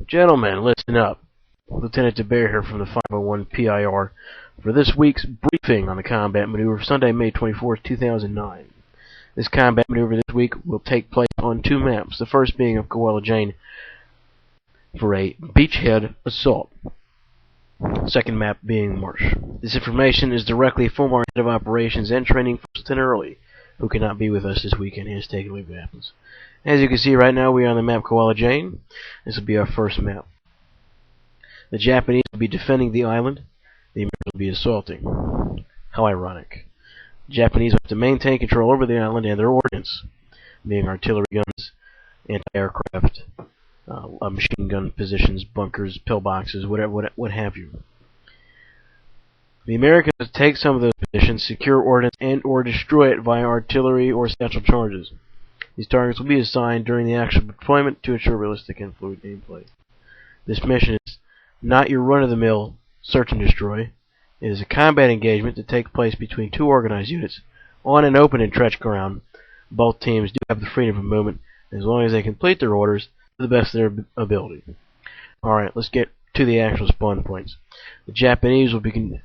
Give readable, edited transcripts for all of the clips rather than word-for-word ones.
Gentlemen, listen up. Lieutenant DeBear here from the 501 PIR for this week's briefing on the combat maneuver for Sunday, May 24th, 2009. This combat maneuver this week will take place on two maps, the first being of Koala Jane for a beachhead assault. Second map being Marsh. This information is directly from our head of operations and training, Lieutenant Early, who cannot be with us this weekend. He has taken leave of absence. As you can see right now, we are on the map Koala Jane. This will be our first map. The Japanese will be defending the island. The Americans will be assaulting. How ironic. The Japanese will have to maintain control over the island and their ordnance, being artillery guns, anti-aircraft, machine gun positions, bunkers, pillboxes, whatever, what have you. The Americans will take some of those positions, secure ordnance, and/or destroy it via artillery or satchel charges. These targets will be assigned during the actual deployment to ensure realistic and fluid gameplay. This mission is not your run-of-the-mill search and destroy. It is a combat engagement to take place between two organized units on an open and trenched ground. Both teams do have the freedom of movement as long as they complete their orders to the best of their ability. Alright, let's get to the actual spawn points. The Japanese will begin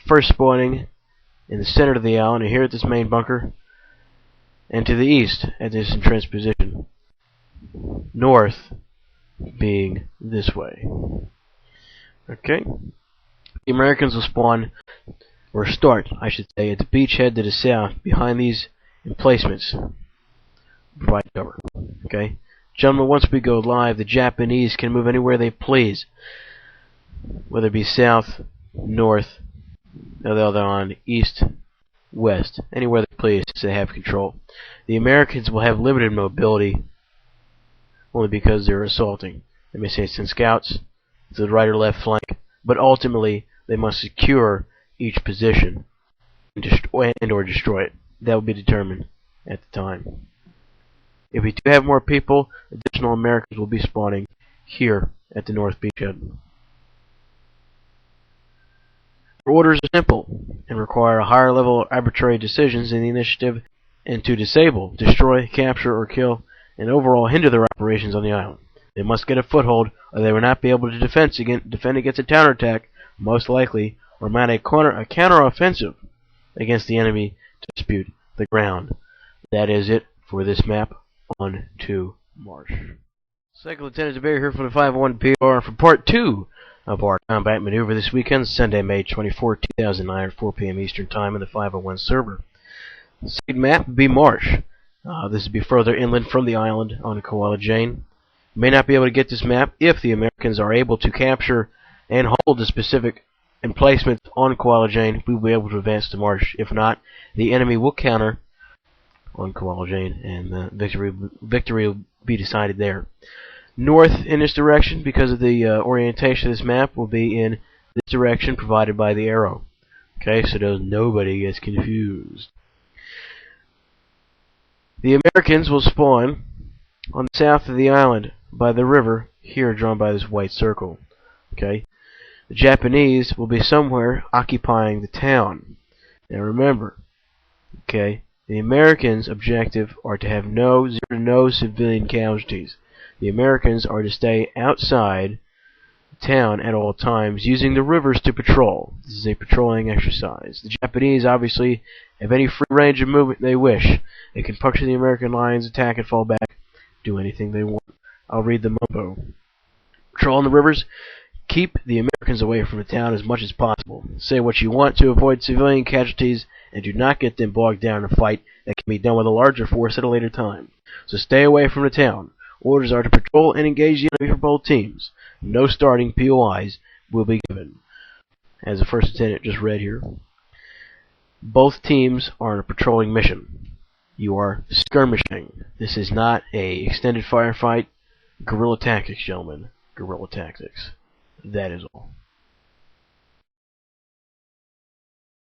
first spawning in the center of the island, here at this main bunker, and to the east at this entrenched position. North being this way. Okay? The Americans will spawn, or start, I should say, at the beachhead to the south, behind these emplacements. Provide cover. Okay? Gentlemen, once we go live, the Japanese can move anywhere they please, whether it be south, north, other on east, west, anywhere they please, they have control. The Americans will have limited mobility, only because they're assaulting. They may send scouts to the right or left flank, but ultimately they must secure each position and or destroy it. That will be determined at the time. If we do have more people, additional Americans will be spawning here at the North Beachhead. Our orders are simple and require a higher level of arbitrary decisions in the initiative, and to disable, destroy, capture, or kill, and overall hinder their operations on the island. They must get a foothold, or they will not be able to defend against a counterattack, most likely, or mount a counter-offensive against the enemy to dispute the ground. That is it for this map. On to Marsh. Second Lieutenant DeBear here from the 501 PR for part 2 of our combat maneuver this weekend, Sunday, May 24, 2009 at 4 p.m. Eastern Time in the 501 server. The second map would be Marsh. This would be further inland from the island on Koala Jane. You may not be able to get this map if the Americans are able to capture and hold the specific emplacements on Koala Jane. We will be able to advance to Marsh. If not, the enemy will counter on Koala Jane, and victory will be decided there. North in this direction, because of the orientation of this map, will be in this direction provided by the arrow. Okay, so nobody gets confused. The Americans will spawn on the south of the island by the river, here drawn by this white circle. Okay, the Japanese will be somewhere occupying the town. Now remember, okay, the Americans' objective are to have zero to no civilian casualties. The Americans are to stay outside town at all times, using the rivers to patrol. This is a patrolling exercise. The Japanese obviously have any free range of movement they wish. They can puncture the American lines, attack and fall back, do anything they want. I'll read the motto. Patrol in the rivers. Keep the Americans away from the town as much as possible. Say what you want to avoid civilian casualties, and do not get them bogged down in a fight that can be done with a larger force at a later time. So stay away from the town. Orders are to patrol and engage the enemy for both teams. No starting POIs will be given, as the first lieutenant just read here. Both teams are on a patrolling mission. You are skirmishing. This is not a extended firefight. Guerrilla tactics, gentlemen. Guerrilla tactics. That is all.